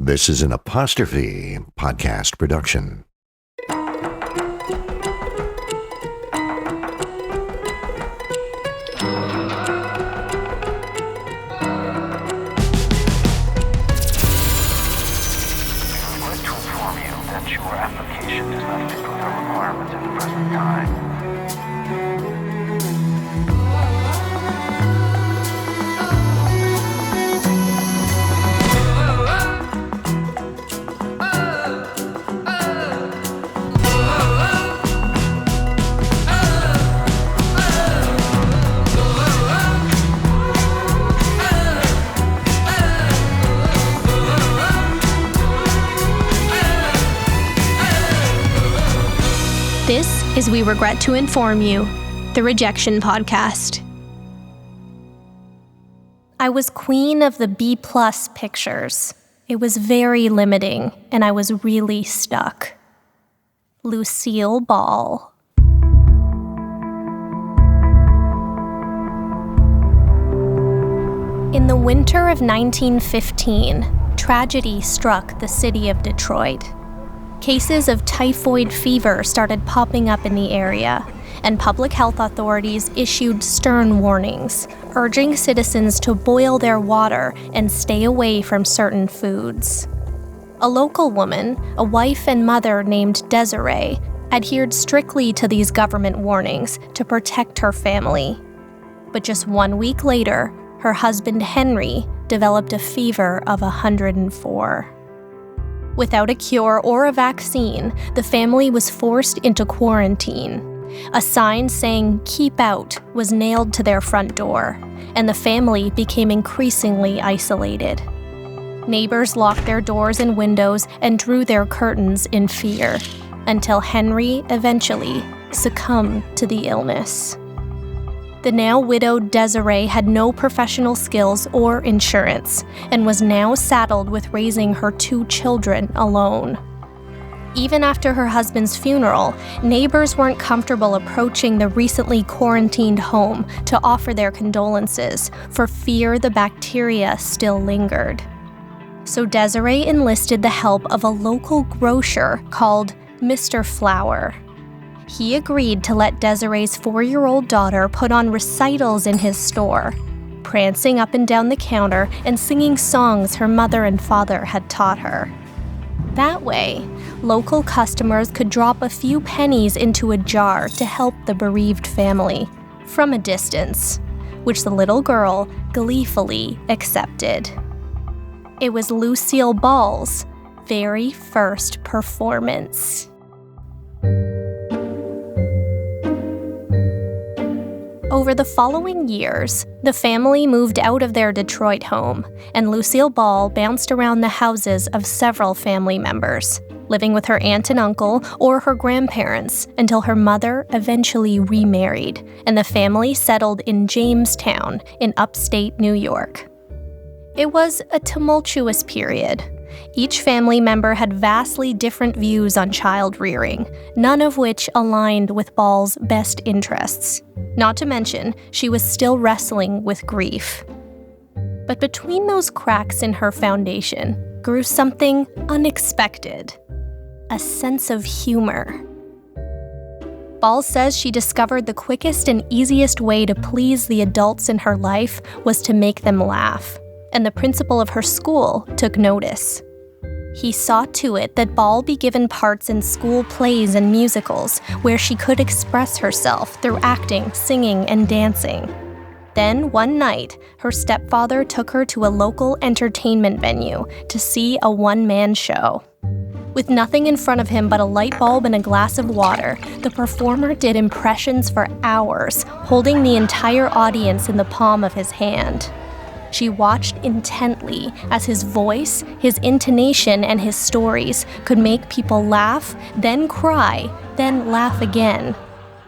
This is an Apostrophe podcast production. Your application does not fit with our requirements at the present time. This is We Regret to Inform You, the Rejection podcast. I was queen of the B+ pictures. It was very limiting, and I was really stuck. Lucille Ball. In the winter of 1915, tragedy struck the city of Detroit. Cases of typhoid fever started popping up in the area, and public health authorities issued stern warnings, urging citizens to boil their water and stay away from certain foods. A local woman, a wife and mother named Desiree, adhered strictly to these government warnings to protect her family. But just 1 week later, her husband Henry developed a fever of 104. Without a cure or a vaccine, the family was forced into quarantine. A sign saying "Keep out" was nailed to their front door, and the family became increasingly isolated. Neighbors locked their doors and windows and drew their curtains in fear, until Henry eventually succumbed to the illness. The now widowed Desiree had no professional skills or insurance and was now saddled with raising her 2 children alone. Even after her husband's funeral, neighbors weren't comfortable approaching the recently quarantined home to offer their condolences for fear the bacteria still lingered. So Desiree enlisted the help of a local grocer called Mr. Flower. He agreed to let Desiree's 4-year-old daughter put on recitals in his store, prancing up and down the counter and singing songs her mother and father had taught her. That way, local customers could drop a few pennies into a jar to help the bereaved family, from a distance, which the little girl gleefully accepted. It was Lucille Ball's very first performance. Over the following years, the family moved out of their Detroit home, and Lucille Ball bounced around the houses of several family members, living with her aunt and uncle or her grandparents until her mother eventually remarried, and the family settled in Jamestown in upstate New York. It was a tumultuous period. Each family member had vastly different views on child rearing, none of which aligned with Ball's best interests. Not to mention, she was still wrestling with grief. But between those cracks in her foundation grew something unexpected: a sense of humor. Ball says she discovered the quickest and easiest way to please the adults in her life was to make them laugh, and the principal of her school took notice. He saw to it that Ball be given parts in school plays and musicals where she could express herself through acting, singing, and dancing. Then, one night, her stepfather took her to a local entertainment venue to see a one-man show. With nothing in front of him but a light bulb and a glass of water, the performer did impressions for hours, holding the entire audience in the palm of his hand. She watched intently as his voice, his intonation, and his stories could make people laugh, then cry, then laugh again.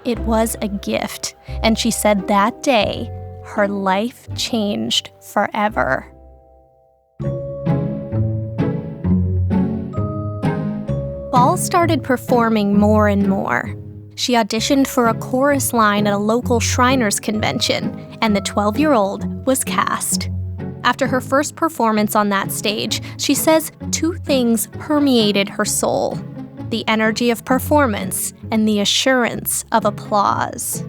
It was a gift, and she said that day, her life changed forever. Ball started performing more and more. She auditioned for a chorus line at a local Shriners convention, and the 12-year-old was cast. After her first performance on that stage, she says two things permeated her soul: the energy of performance and the assurance of applause.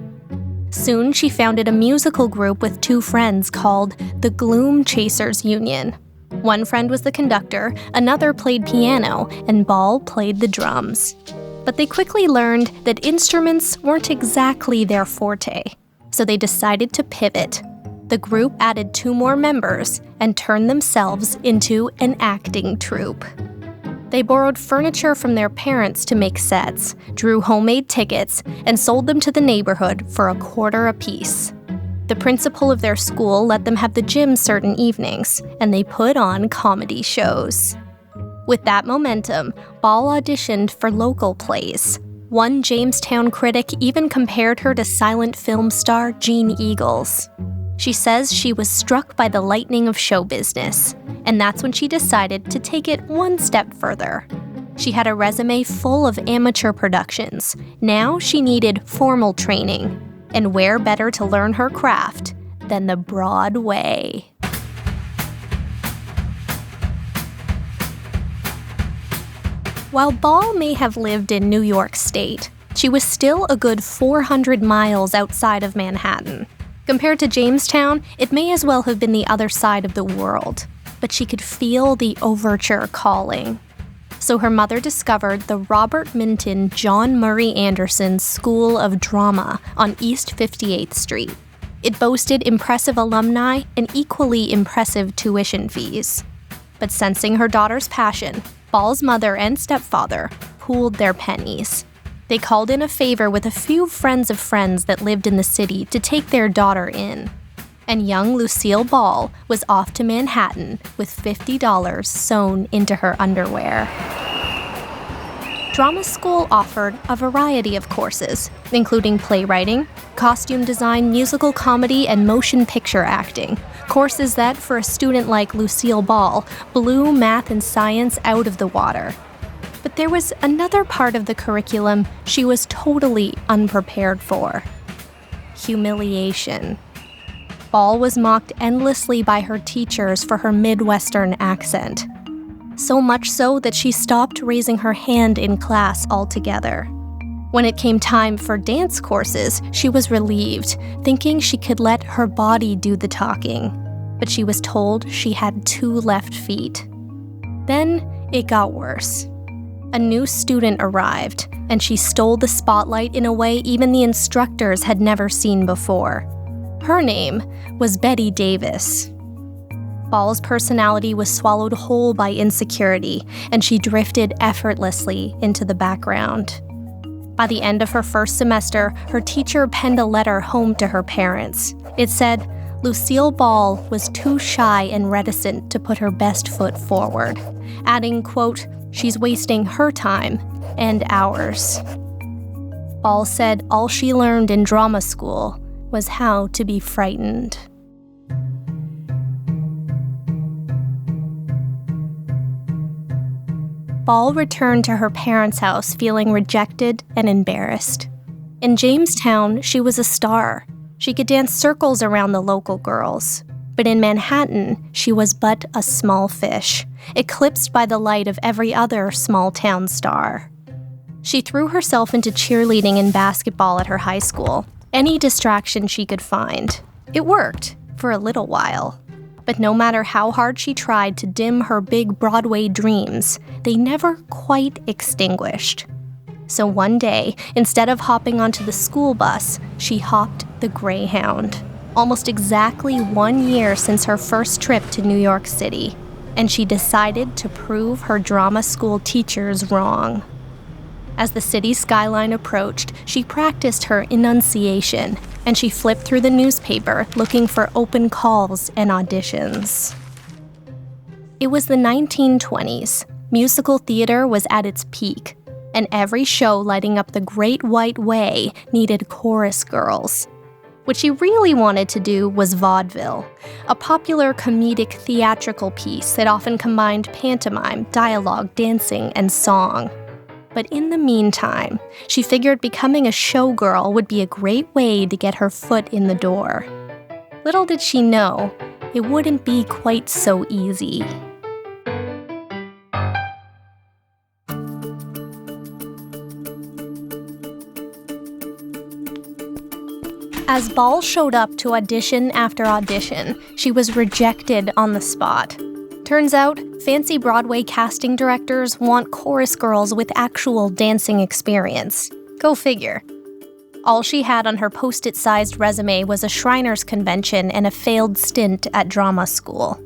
Soon, she founded a musical group with two friends called the Gloom Chasers Union. One friend was the conductor, another played piano, and Ball played the drums. But they quickly learned that instruments weren't exactly their forte, so they decided to pivot. The group added 2 more members and turned themselves into an acting troupe. They borrowed furniture from their parents to make sets, drew homemade tickets, and sold them to the neighborhood for $0.25 apiece. The principal of their school let them have the gym certain evenings, and they put on comedy shows. With that momentum, Ball auditioned for local plays. One Jamestown critic even compared her to silent film star Gene Eagles. She says she was struck by the lightning of show business, and that's when she decided to take it one step further. She had a resume full of amateur productions. Now she needed formal training, and where better to learn her craft than the Broadway? While Ball may have lived in New York State, she was still a good 400 miles outside of Manhattan. Compared to Jamestown, it may as well have been the other side of the world, but she could feel the overture calling. So her mother discovered the Robert Minton John Murray Anderson School of Drama on East 58th Street. It boasted impressive alumni and equally impressive tuition fees. But sensing her daughter's passion, Ball's mother and stepfather pooled their pennies. They called in a favor with a few friends of friends that lived in the city to take their daughter in. And young Lucille Ball was off to Manhattan with $50 sewn into her underwear. Drama school offered a variety of courses, including playwriting, costume design, musical comedy, and motion picture acting. Courses that, for a student like Lucille Ball, blew math and science out of the water. But there was another part of the curriculum she was totally unprepared for: humiliation. Ball was mocked endlessly by her teachers for her Midwestern accent. So much so that she stopped raising her hand in class altogether. When it came time for dance courses, she was relieved, thinking she could let her body do the talking. But she was told she had 2 left feet. Then it got worse. A new student arrived, and she stole the spotlight in a way even the instructors had never seen before. Her name was Betty Davis. Ball's personality was swallowed whole by insecurity, and she drifted effortlessly into the background. By the end of her first semester, her teacher penned a letter home to her parents. It said, Lucille Ball was too shy and reticent to put her best foot forward, adding, quote, "She's wasting her time and ours." Ball said all she learned in drama school was how to be frightened. Ball returned to her parents' house feeling rejected and embarrassed. In Jamestown, she was a star. She could dance circles around the local girls. But in Manhattan, she was but a small fish, eclipsed by the light of every other small-town star. She threw herself into cheerleading and basketball at her high school, any distraction she could find. It worked, for a little while. But no matter how hard she tried to dim her big Broadway dreams, they never quite extinguished. So one day, instead of hopping onto the school bus, she hopped the Greyhound. Almost exactly 1 year since her first trip to New York City, and she decided to prove her drama school teachers wrong. As the city skyline approached, she practiced her enunciation, and she flipped through the newspaper looking for open calls and auditions. It was the 1920s. Musical theater was at its peak, and every show lighting up the Great White Way needed chorus girls. What she really wanted to do was vaudeville, a popular comedic theatrical piece that often combined pantomime, dialogue, dancing, and song. But in the meantime, she figured becoming a showgirl would be a great way to get her foot in the door. Little did she know, it wouldn't be quite so easy. As Ball showed up to audition after audition, she was rejected on the spot. Turns out, fancy Broadway casting directors want chorus girls with actual dancing experience. Go figure. All she had on her post-it-sized resume was a Shriners convention and a failed stint at drama school.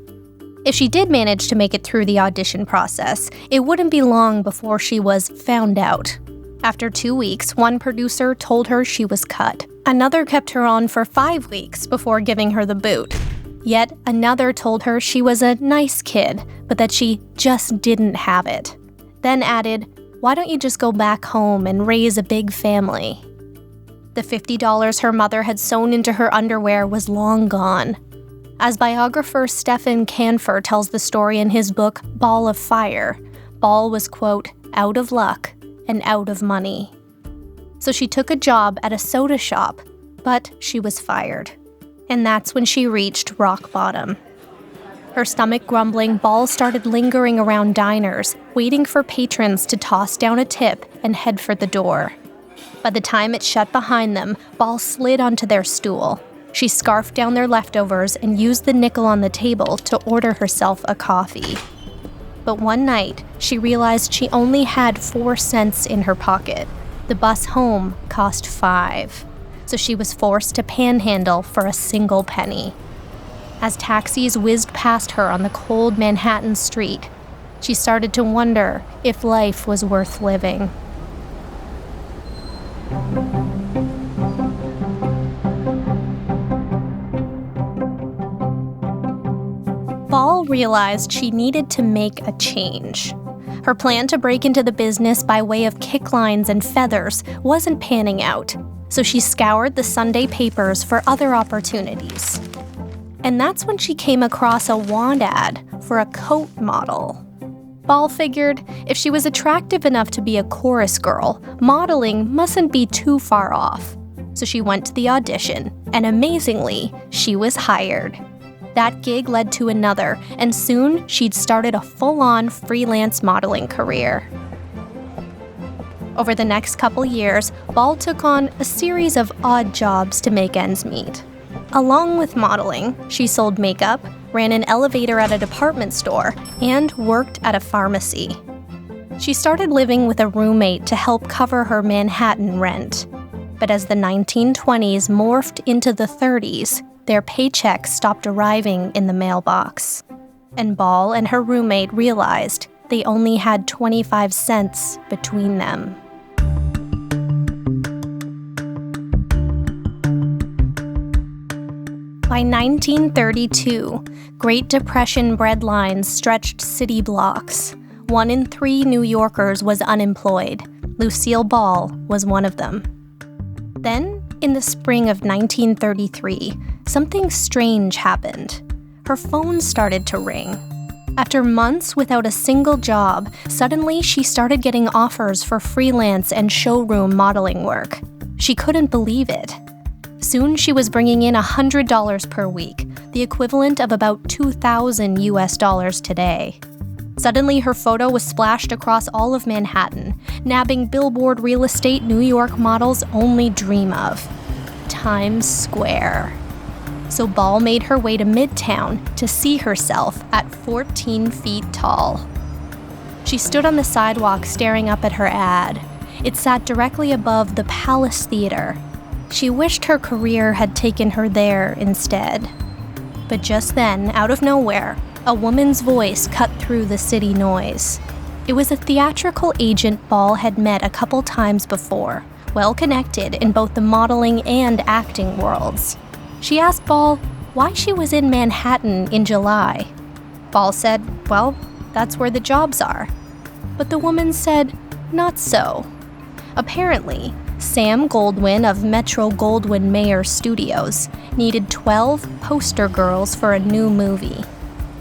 If she did manage to make it through the audition process, it wouldn't be long before she was found out. After 2 weeks, one producer told her she was cut. Another kept her on for 5 weeks before giving her the boot. Yet another told her she was a nice kid, but that she just didn't have it. Then added, "Why don't you just go back home and raise a big family?" The $50 her mother had sewn into her underwear was long gone. As biographer Stephen Canfor tells the story in his book Ball of Fire, Ball was, quote, "out of luck and out of money." So she took a job at a soda shop, but she was fired. And that's when she reached rock bottom. Her stomach grumbling, Ball started lingering around diners, waiting for patrons to toss down a tip and head for the door. By the time it shut behind them, Ball slid onto their stool. She scarfed down their leftovers and used the nickel on the table to order herself a coffee. But one night, she realized she only had 4 cents in her pocket. The bus home cost 5, so she was forced to panhandle for a single penny. As taxis whizzed past her on the cold Manhattan street, she started to wonder if life was worth living. Ball realized she needed to make a change. Her plan to break into the business by way of kick lines and feathers wasn't panning out, so she scoured the Sunday papers for other opportunities. And that's when she came across a want ad for a coat model. Ball figured if she was attractive enough to be a chorus girl, modeling mustn't be too far off. So she went to the audition, and amazingly, she was hired. That gig led to another, and soon she'd started a full-on freelance modeling career. Over the next couple years, Ball took on a series of odd jobs to make ends meet. Along with modeling, she sold makeup, ran an elevator at a department store, and worked at a pharmacy. She started living with a roommate to help cover her Manhattan rent. But as the 1920s morphed into the 30s, their paychecks stopped arriving in the mailbox. And Ball and her roommate realized they only had 25 cents between them. By 1932, Great Depression breadlines stretched city blocks. 1 in 3 New Yorkers was unemployed. Lucille Ball was one of them. Then, in the spring of 1933, something strange happened. Her phone started to ring. After months without a single job, suddenly she started getting offers for freelance and showroom modeling work. She couldn't believe it. Soon she was bringing in $100 per week, the equivalent of about $2,000 US today. Suddenly her photo was splashed across all of Manhattan, nabbing billboard real estate New York models only dream of. Times Square. So Ball made her way to Midtown to see herself at 14 feet tall. She stood on the sidewalk staring up at her ad. It sat directly above the Palace Theater. She wished her career had taken her there instead. But just then, out of nowhere, a woman's voice cut through the city noise. It was a theatrical agent Ball had met a couple times before, well connected in both the modeling and acting worlds. She asked Ball why she was in Manhattan in July. Ball said, "Well, that's where the jobs are." But the woman said, "Not so." Apparently, Sam Goldwyn of Metro-Goldwyn-Mayer Studios needed 12 poster girls for a new movie.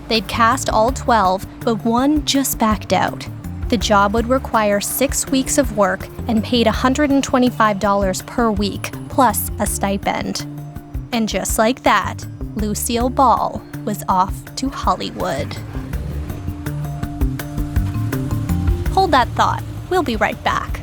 They'd cast all 12, but one just backed out. The job would require 6 weeks of work and paid $125 per week, plus a stipend. And just like that, Lucille Ball was off to Hollywood. Hold that thought. We'll be right back.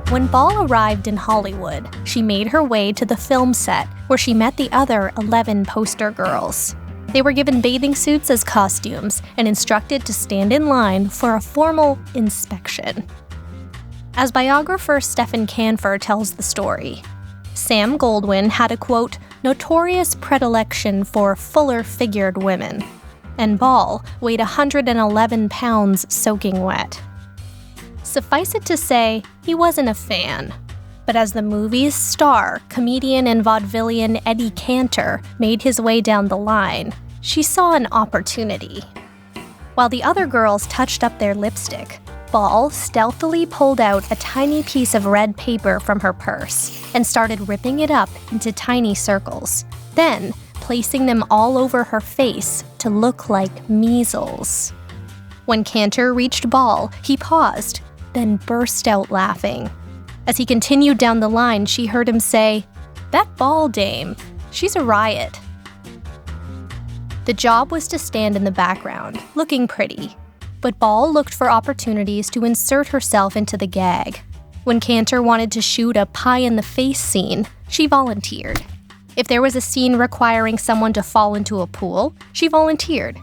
When Ball arrived in Hollywood, she made her way to the film set where she met the other 11 poster girls. They were given bathing suits as costumes and instructed to stand in line for a formal inspection. As biographer Stephen Canfor tells the story, Sam Goldwyn had a, quote, notorious predilection for fuller-figured women, and Ball weighed 111 pounds soaking wet. Suffice it to say, he wasn't a fan. But as the movie's star, comedian and vaudevillian Eddie Cantor made his way down the line, she saw an opportunity. While the other girls touched up their lipstick, Ball stealthily pulled out a tiny piece of red paper from her purse and started ripping it up into tiny circles, then placing them all over her face to look like measles. When Cantor reached Ball, he paused, then burst out laughing. As he continued down the line, she heard him say, "That Ball dame, she's a riot." The job was to stand in the background, looking pretty, but Ball looked for opportunities to insert herself into the gag. When Cantor wanted to shoot a pie-in-the-face scene, she volunteered. If there was a scene requiring someone to fall into a pool, she volunteered.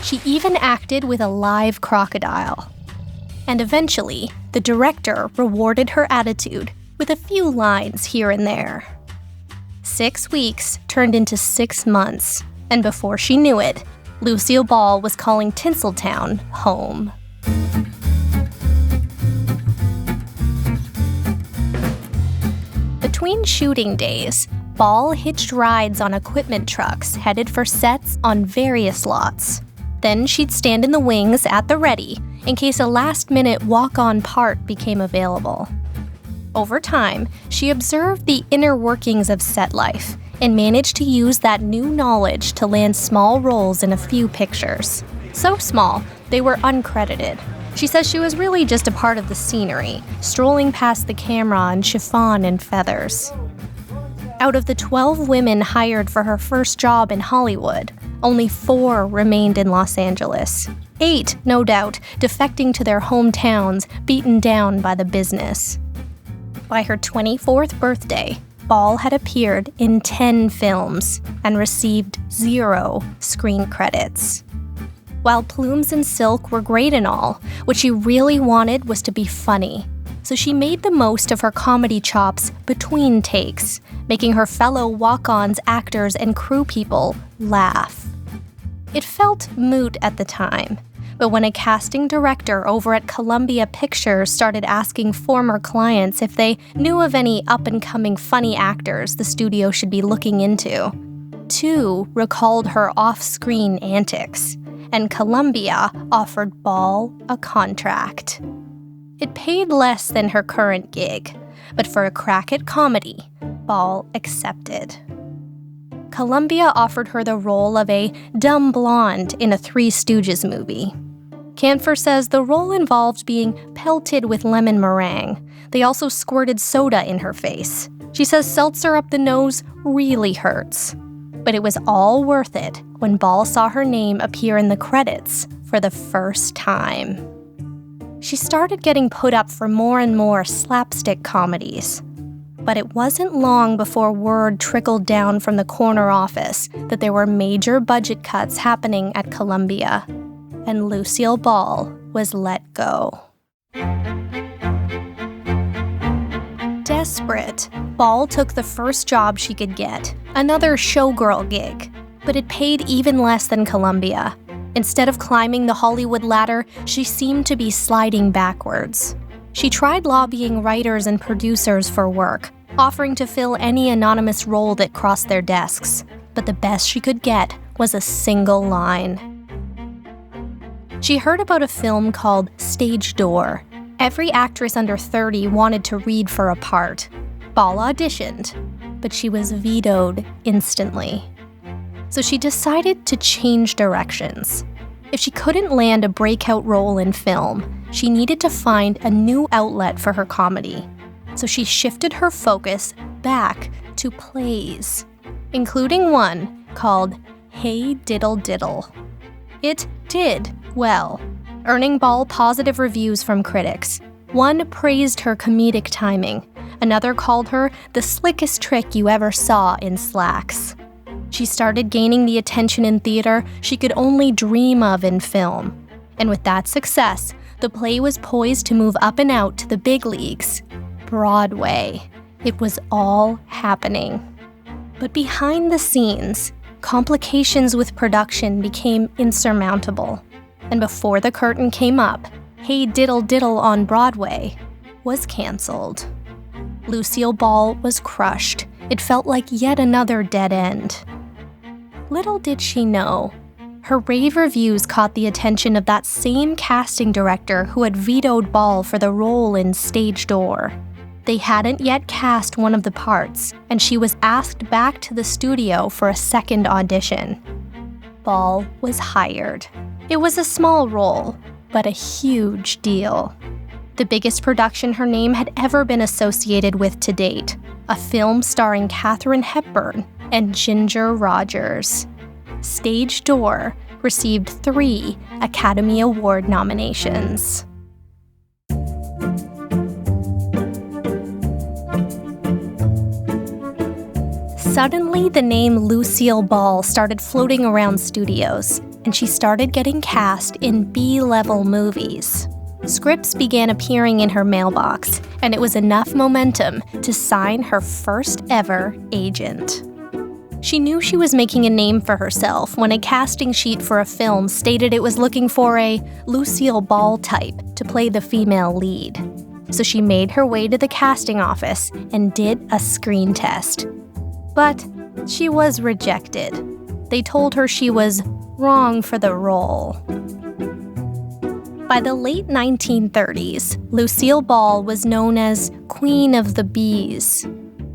She even acted with a live crocodile. And eventually, the director rewarded her attitude with a few lines here and there. 6 weeks turned into 6 months, and before she knew it, Lucille Ball was calling Tinseltown home. Between shooting days, Ball hitched rides on equipment trucks headed for sets on various lots. Then she'd stand in the wings at the ready in case a last-minute walk-on part became available. Over time, she observed the inner workings of set life and managed to use that new knowledge to land small roles in a few pictures. So small, they were uncredited. She says she was really just a part of the scenery, strolling past the camera in chiffon and feathers. Out of the 12 women hired for her first job in Hollywood, only 4 remained in Los Angeles. 8, no doubt, defecting to their hometowns, beaten down by the business. By her 24th birthday, Ball had appeared in 10 films and received 0 screen credits. While Plumes and Silk were great and all, what she really wanted was to be funny. So she made the most of her comedy chops between takes, making her fellow walk-ons, actors, and crew people laugh. It felt moot at the time, but when a casting director over at Columbia Pictures started asking former clients if they knew of any up-and-coming funny actors the studio should be looking into, 2 recalled her off-screen antics, and Columbia offered Ball a contract. It paid less than her current gig, but for a crack at comedy, Ball accepted. Columbia offered her the role of a dumb blonde in a Three Stooges movie. Canfor says the role involved being pelted with lemon meringue. They also squirted soda in her face. She says seltzer up the nose really hurts. But it was all worth it when Ball saw her name appear in the credits for the first time. She started getting put up for more and more slapstick comedies. But it wasn't long before word trickled down from the corner office that there were major budget cuts happening at Columbia, and Lucille Ball was let go. Desperate, Ball took the first job she could get, another showgirl gig, but it paid even less than Columbia. Instead of climbing the Hollywood ladder, she seemed to be sliding backwards. She tried lobbying writers and producers for work, offering to fill any anonymous role that crossed their desks, but the best she could get was a single line. She heard about a film called Stage Door. Every actress under 30 wanted to read for a part. Ball auditioned, but she was vetoed instantly. So she decided to change directions. If she couldn't land a breakout role in film, she needed to find a new outlet for her comedy. So she shifted her focus back to plays, including one called Hey Diddle Diddle. It did well, earning Ball positive reviews from critics. One praised her comedic timing. Another called her the slickest trick you ever saw in slacks. She started gaining the attention in theater she could only dream of in film. And with that success, the play was poised to move up and out to the big leagues. Broadway. It was all happening. But behind the scenes, complications with production became insurmountable. And before the curtain came up, Hey Diddle Diddle on Broadway was canceled. Lucille Ball was crushed. It felt like yet another dead end. Little did she know, her rave reviews caught the attention of that same casting director who had vetoed Ball for the role in Stage Door. They hadn't yet cast one of the parts, and she was asked back to the studio for a second audition. Ball was hired. It was a small role, but a huge deal. The biggest production her name had ever been associated with to date, a film starring Katharine Hepburn and Ginger Rogers. Stage Door received 3 Academy Award nominations. Suddenly, the name Lucille Ball started floating around studios, and she started getting cast in B-level movies. Scripts began appearing in her mailbox, and it was enough momentum to sign her first ever agent. She knew she was making a name for herself when a casting sheet for a film stated it was looking for a Lucille Ball type to play the female lead. So she made her way to the casting office and did a screen test. But she was rejected. They told her she was wrong for the role. By the late 1930s, Lucille Ball was known as Queen of the Bees.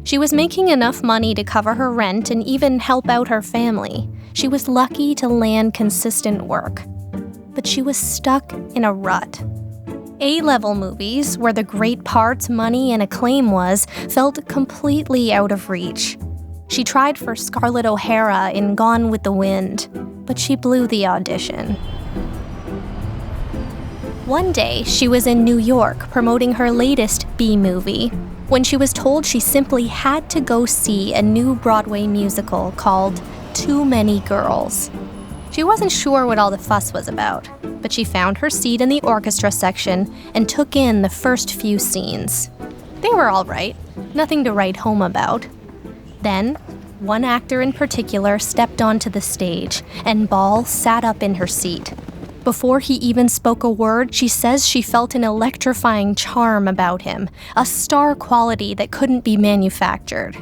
She was making enough money to cover her rent and even help out her family. She was lucky to land consistent work. But she was stuck in a rut. A-level movies, where the great parts, money, and acclaim was, felt completely out of reach. She tried for Scarlett O'Hara in Gone with the Wind, but she blew the audition. One day, she was in New York promoting her latest B-movie when she was told she simply had to go see a new Broadway musical called Too Many Girls. She wasn't sure what all the fuss was about, but she found her seat in the orchestra section and took in the first few scenes. They were all right, nothing to write home about. Then, one actor in particular stepped onto the stage, and Ball sat up in her seat. Before he even spoke a word, she says she felt an electrifying charm about him, a star quality that couldn't be manufactured.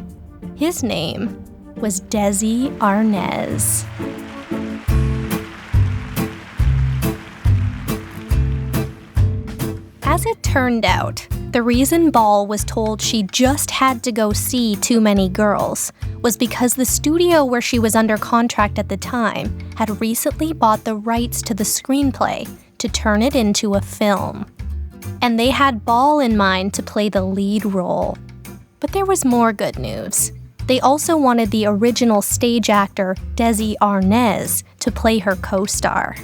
His name was Desi Arnaz. As it turned out, the reason Ball was told she just had to go see Too Many Girls was because the studio where she was under contract at the time had recently bought the rights to the screenplay to turn it into a film. And they had Ball in mind to play the lead role. But there was more good news. They also wanted the original stage actor Desi Arnaz to play her co-star.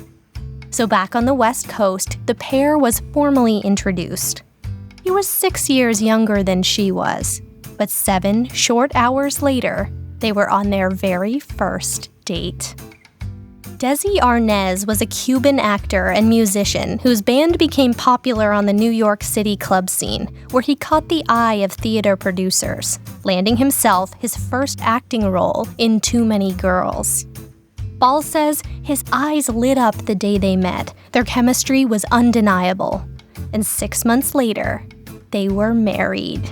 So back on the West Coast, the pair was formally introduced. He was 6 years younger than she was, but 7 short hours later, they were on their very first date. Desi Arnaz was a Cuban actor and musician whose band became popular on the New York City club scene, where he caught the eye of theater producers, landing himself his first acting role in Too Many Girls. Ball says his eyes lit up the day they met. Their chemistry was undeniable. And 6 months later, they were married.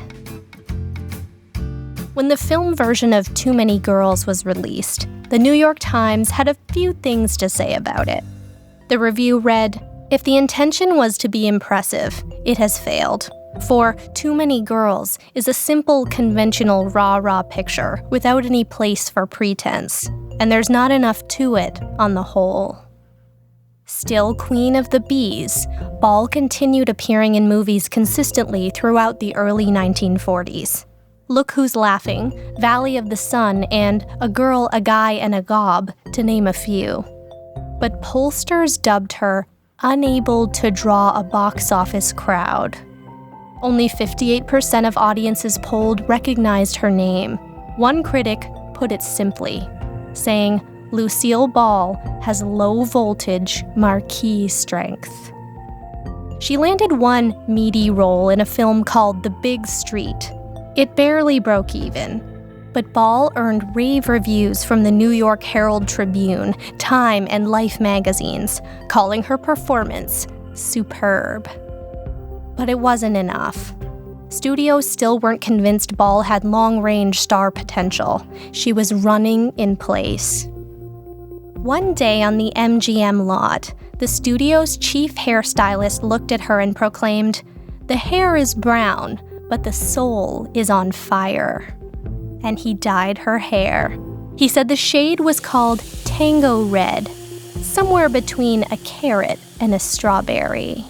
When the film version of Too Many Girls was released, the New York Times had a few things to say about it. The review read, "If the intention was to be impressive, it has failed. For Too Many Girls is a simple, conventional rah-rah picture without any place for pretense, and there's not enough to it on the whole." Still queen of the bees, Ball continued appearing in movies consistently throughout the early 1940s. Look Who's Laughing, Valley of the Sun, and A Girl, a Guy, and a Gob, to name a few. But pollsters dubbed her unable to draw a box office crowd. Only 58% of audiences polled recognized her name. One critic put it simply, saying, "Lucille Ball has low-voltage marquee strength." She landed one meaty role in a film called The Big Street. It barely broke even, but Ball earned rave reviews from the New York Herald Tribune, Time, and Life magazines, calling her performance superb. But it wasn't enough. Studios still weren't convinced Ball had long-range star potential. She was running in place. One day on the MGM lot, the studio's chief hairstylist looked at her and proclaimed, "The hair is brown, but the soul is on fire." And he dyed her hair. He said the shade was called Tango Red, somewhere between a carrot and a strawberry.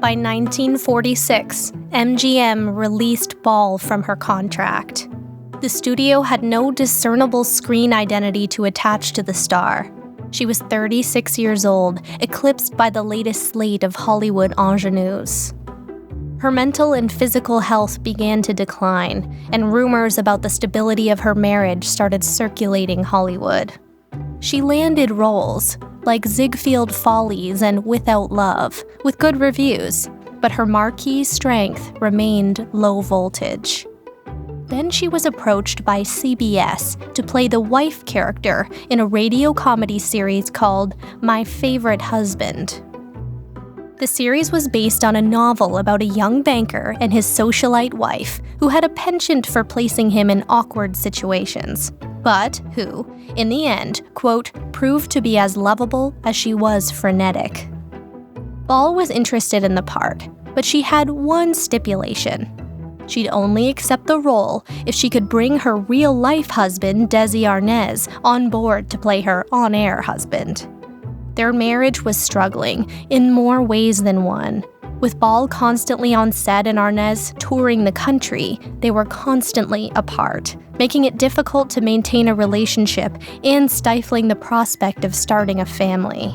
By 1946, MGM released Ball from her contract. The studio had no discernible screen identity to attach to the star. She was 36 years old, eclipsed by the latest slate of Hollywood ingenues. Her mental and physical health began to decline, and rumors about the stability of her marriage started circulating Hollywood. She landed roles, like Ziegfeld Follies and Without Love, with good reviews, but her marquee strength remained low voltage. Then she was approached by CBS to play the wife character in a radio comedy series called My Favorite Husband. The series was based on a novel about a young banker and his socialite wife who had a penchant for placing him in awkward situations, but who, in the end, quote, proved to be as lovable as she was frenetic. Ball was interested in the part, but she had one stipulation. She'd only accept the role if she could bring her real-life husband, Desi Arnaz, on board to play her on-air husband. Their marriage was struggling in more ways than one. With Ball constantly on set and Arnaz touring the country, they were constantly apart, making it difficult to maintain a relationship and stifling the prospect of starting a family.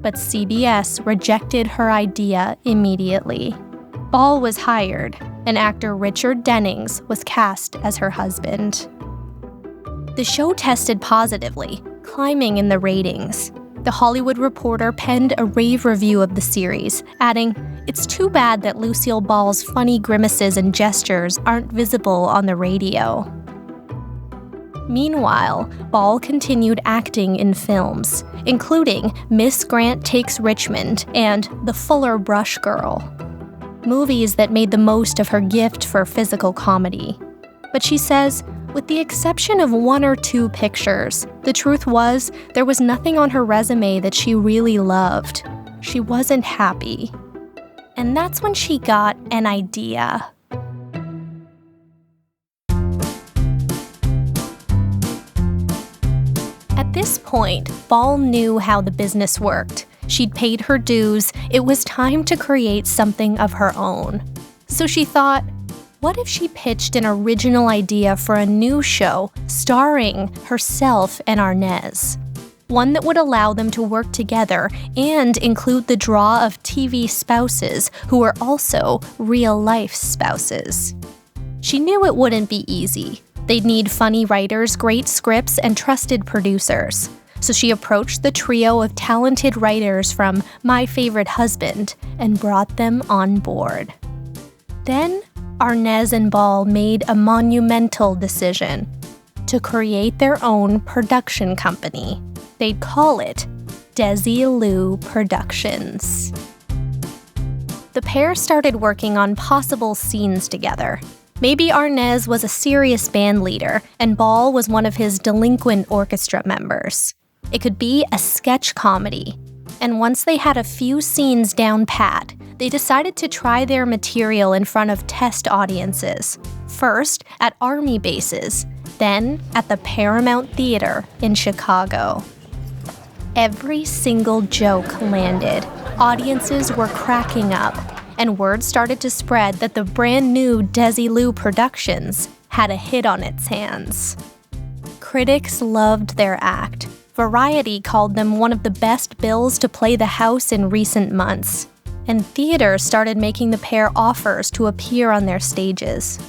But CBS rejected her idea immediately. Ball was hired, and actor Richard Dennings was cast as her husband. The show tested positively, climbing in the ratings. The Hollywood Reporter penned a rave review of the series, adding, "It's too bad that Lucille Ball's funny grimaces and gestures aren't visible on the radio." Meanwhile, Ball continued acting in films, including Miss Grant Takes Richmond and The Fuller Brush Girl, movies that made the most of her gift for physical comedy. But she says, with the exception of one or two pictures, the truth was there was nothing on her resume that she really loved. She wasn't happy. And that's when she got an idea. At this point, Ball knew how the business worked. She'd paid her dues. It was time to create something of her own. So she thought, what if she pitched an original idea for a new show starring herself and Arnaz? One that would allow them to work together and include the draw of TV spouses who were also real-life spouses. She knew it wouldn't be easy. They'd need funny writers, great scripts, and trusted producers. So she approached the trio of talented writers from My Favorite Husband and brought them on board. Then, Arnaz and Ball made a monumental decision to create their own production company. They'd call it Desi-Lou Productions. The pair started working on possible scenes together. Maybe Arnaz was a serious band leader and Ball was one of his delinquent orchestra members. It could be a sketch comedy. And once they had a few scenes down pat, they decided to try their material in front of test audiences. First, at army bases, then at the Paramount Theater in Chicago. Every single joke landed. Audiences were cracking up, and word started to spread that the brand new Desilu Productions had a hit on its hands. Critics loved their act. Variety called them one of the best bills to play the house in recent months, and theaters started making the pair offers to appear on their stages.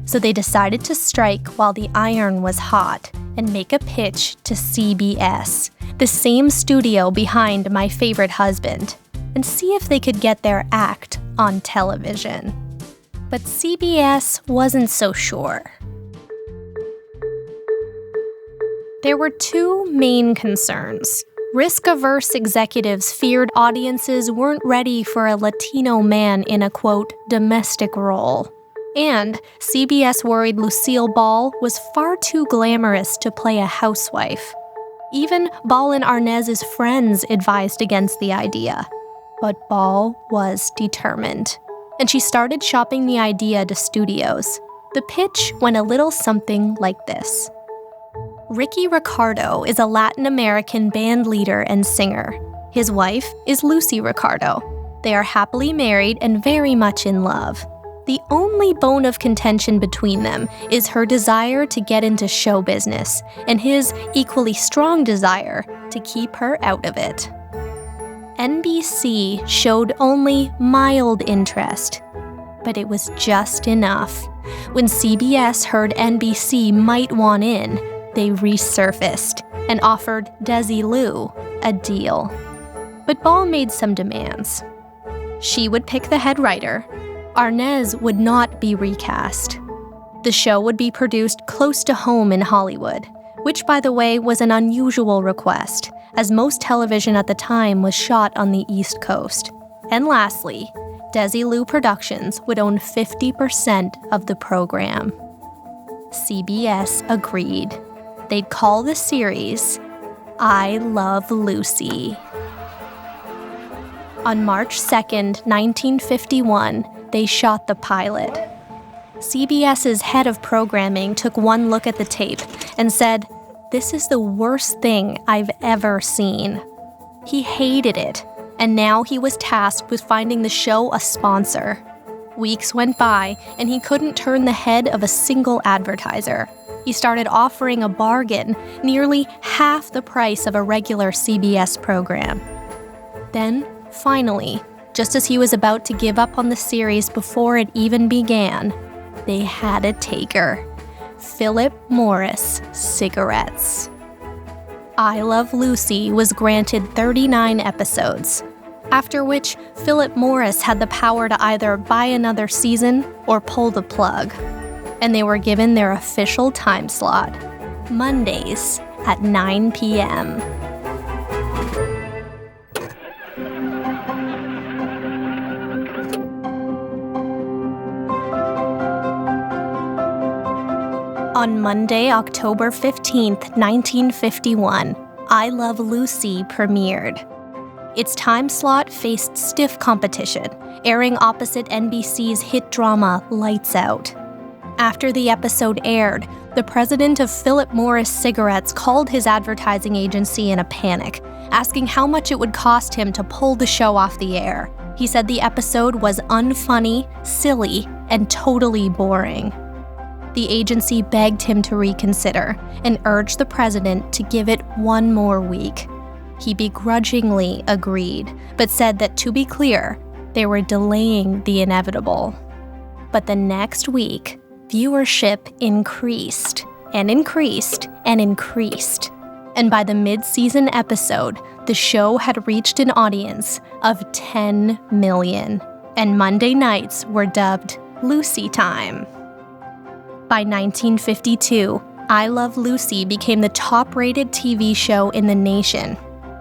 So they decided to strike while the iron was hot and make a pitch to CBS, the same studio behind My Favorite Husband, and see if they could get their act on television. But CBS wasn't so sure. There were two main concerns. Risk-averse executives feared audiences weren't ready for a Latino man in a, quote, domestic role. And CBS worried Lucille Ball was far too glamorous to play a housewife. Even Ball and Arnaz's friends advised against the idea. But Ball was determined, and she started shopping the idea to studios. The pitch went a little something like this. Ricky Ricardo is a Latin American band leader and singer. His wife is Lucy Ricardo. They are happily married and very much in love. The only bone of contention between them is her desire to get into show business and his equally strong desire to keep her out of it. NBC showed only mild interest, but it was just enough. When CBS heard NBC might want in, they resurfaced and offered Desilu a deal. But Ball made some demands. She would pick the head writer. Arnaz would not be recast. The show would be produced close to home in Hollywood, which, by the way, was an unusual request, as most television at the time was shot on the East Coast. And lastly, Desilu Productions would own 50% of the program. CBS agreed. They'd call the series I Love Lucy. On March 2nd, 1951, they shot the pilot. CBS's head of programming took one look at the tape and said, "This is the worst thing I've ever seen." He hated it, and now he was tasked with finding the show a sponsor. Weeks went by, and he couldn't turn the head of a single advertiser. He started offering a bargain, nearly half the price of a regular CBS program. Then, finally, just as he was about to give up on the series before it even began, they had a taker. Philip Morris Cigarettes. I Love Lucy was granted 39 episodes, after which Philip Morris had the power to either buy another season or pull the plug. And they were given their official time slot, Mondays at 9 p.m. On Monday, October 15th, 1951, I Love Lucy premiered. Its time slot faced stiff competition, airing opposite NBC's hit drama Lights Out. After the episode aired, the president of Philip Morris Cigarettes called his advertising agency in a panic, asking how much it would cost him to pull the show off the air. He said the episode was unfunny, silly, and totally boring. The agency begged him to reconsider and urged the president to give it one more week. He begrudgingly agreed, but said that, to be clear, they were delaying the inevitable. But the next week, viewership increased and increased and increased. And by the mid-season episode, the show had reached an audience of 10 million, and Monday nights were dubbed Lucy Time. By 1952, I Love Lucy became the top-rated TV show in the nation.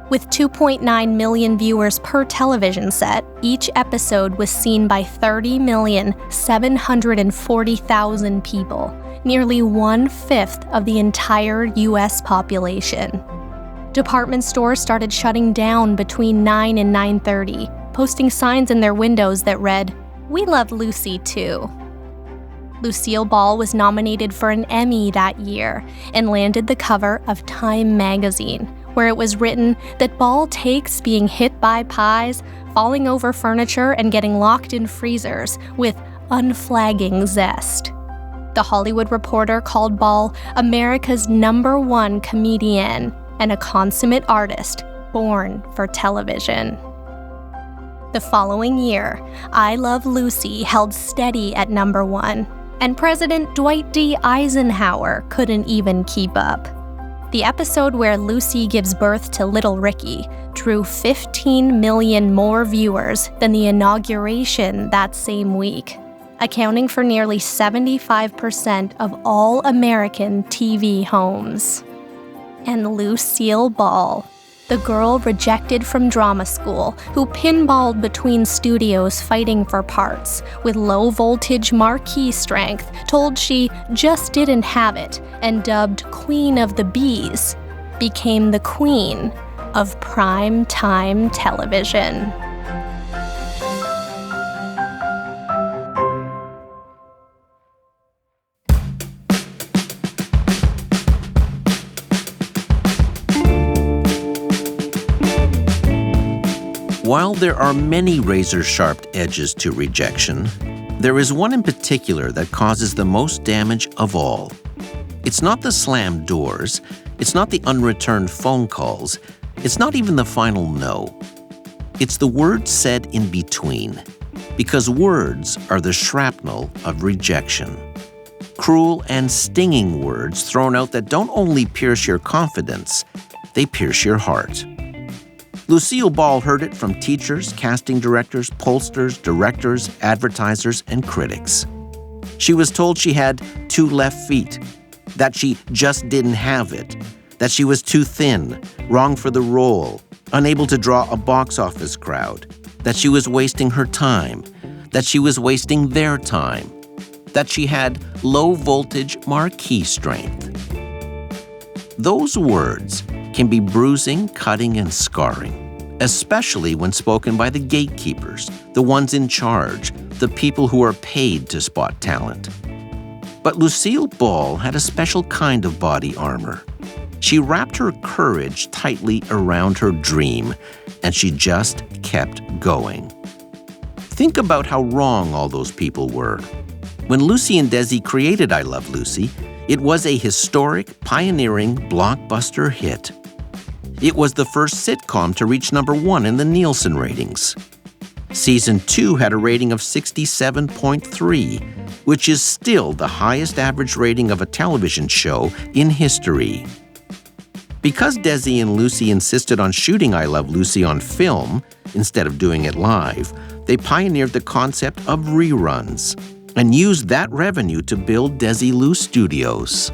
With 2.9 million viewers per television set, each episode was seen by 30,740,000 people, nearly 1/5 of the entire U.S. population. Department stores started shutting down between 9 and 9:30, posting signs in their windows that read, "We love Lucy too." Lucille Ball was nominated for an Emmy that year and landed the cover of Time magazine, where it was written that Ball takes being hit by pies, falling over furniture, and getting locked in freezers with unflagging zest. The Hollywood Reporter called Ball America's #1 comedian and a consummate artist born for television. The following year, I Love Lucy held steady at #1, and President Dwight D. Eisenhower couldn't even keep up. The episode where Lucy gives birth to little Ricky drew 15 million more viewers than the inauguration that same week, accounting for nearly 75% of all American TV homes. And Lucille Ball, the girl rejected from drama school who pinballed between studios fighting for parts with low-voltage marquee strength, told she just didn't have it, and dubbed Queen of the Bees, became the queen of prime time television. While there are many razor-sharp edges to rejection, there is one in particular that causes the most damage of all. It's not the slammed doors, it's not the unreturned phone calls, it's not even the final no. It's the words said in between, because words are the shrapnel of rejection. Cruel and stinging words thrown out that don't only pierce your confidence, they pierce your heart. Lucille Ball heard it from teachers, casting directors, pollsters, directors, advertisers, and critics. She was told she had 2 left feet, that she just didn't have it, that she was too thin, wrong for the role, unable to draw a box office crowd, that she was wasting her time, that she was wasting their time, that she had low-voltage marquee strength. Those words can be bruising, cutting, and scarring, especially when spoken by the gatekeepers, the ones in charge, the people who are paid to spot talent. But Lucille Ball had a special kind of body armor. She wrapped her courage tightly around her dream, and she just kept going. Think about how wrong all those people were. When Lucy and Desi created I Love Lucy, it was a historic, pioneering blockbuster hit. It was the first sitcom to reach #1 in the Nielsen ratings. Season 2 had a rating of 67.3, which is still the highest average rating of a television show in history. Because Desi and Lucy insisted on shooting I Love Lucy on film instead of doing it live, they pioneered the concept of reruns and used that revenue to build Desi-Lu Studios.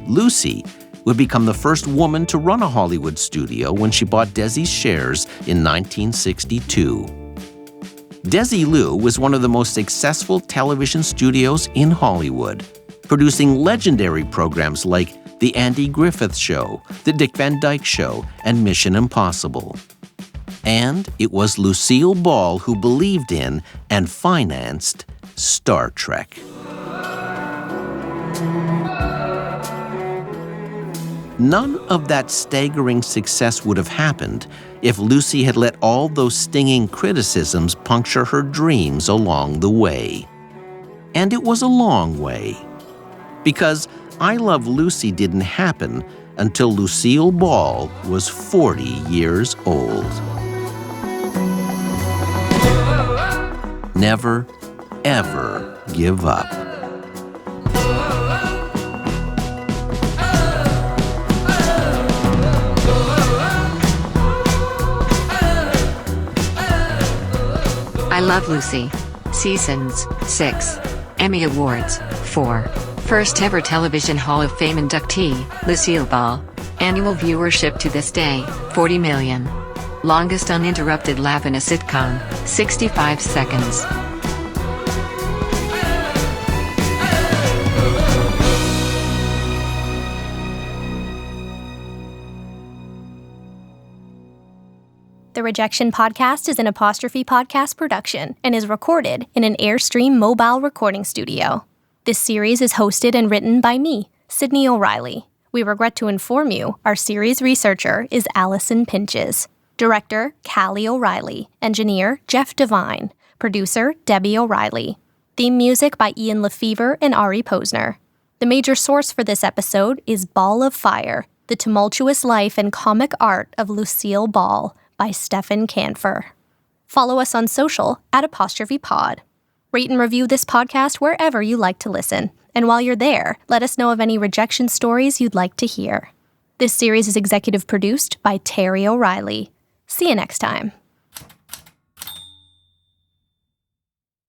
Lucy would become the first woman to run a Hollywood studio when she bought Desi's shares in 1962. Desi-Lu was one of the most successful television studios in Hollywood, producing legendary programs like The Andy Griffith Show, The Dick Van Dyke Show, and Mission Impossible. And it was Lucille Ball who believed in and financed Star Trek. None of that staggering success would have happened if Lucy had let all those stinging criticisms puncture her dreams along the way. And it was a long way. Because I Love Lucy didn't happen until Lucille Ball was 40 years old. Never, ever give up. I Love Lucy. Seasons 6. Emmy Awards 4. First ever Television Hall of Fame inductee, Lucille Ball. Annual viewership to this day, 40 million. Longest uninterrupted laugh in a sitcom, 65 seconds. The Rejection podcast is an Apostrophe Podcast production and is recorded in an Airstream mobile recording studio. This series is hosted and written by me, Sydney O'Reilly. We regret to inform you, our series researcher is Allison Pinches. Director, Callie O'Reilly. Engineer, Jeff Devine. Producer, Debbie O'Reilly. Theme music by Ian Lefevre and Ari Posner. The major source for this episode is Ball of Fire, The Tumultuous Life and Comic Art of Lucille Ball by Stefan Canfer. Follow us on social @pod. Rate and review this podcast wherever you like to listen. And while you're there, let us know of any rejection stories you'd like to hear. This series is executive produced by Terry O'Reilly. See you next time.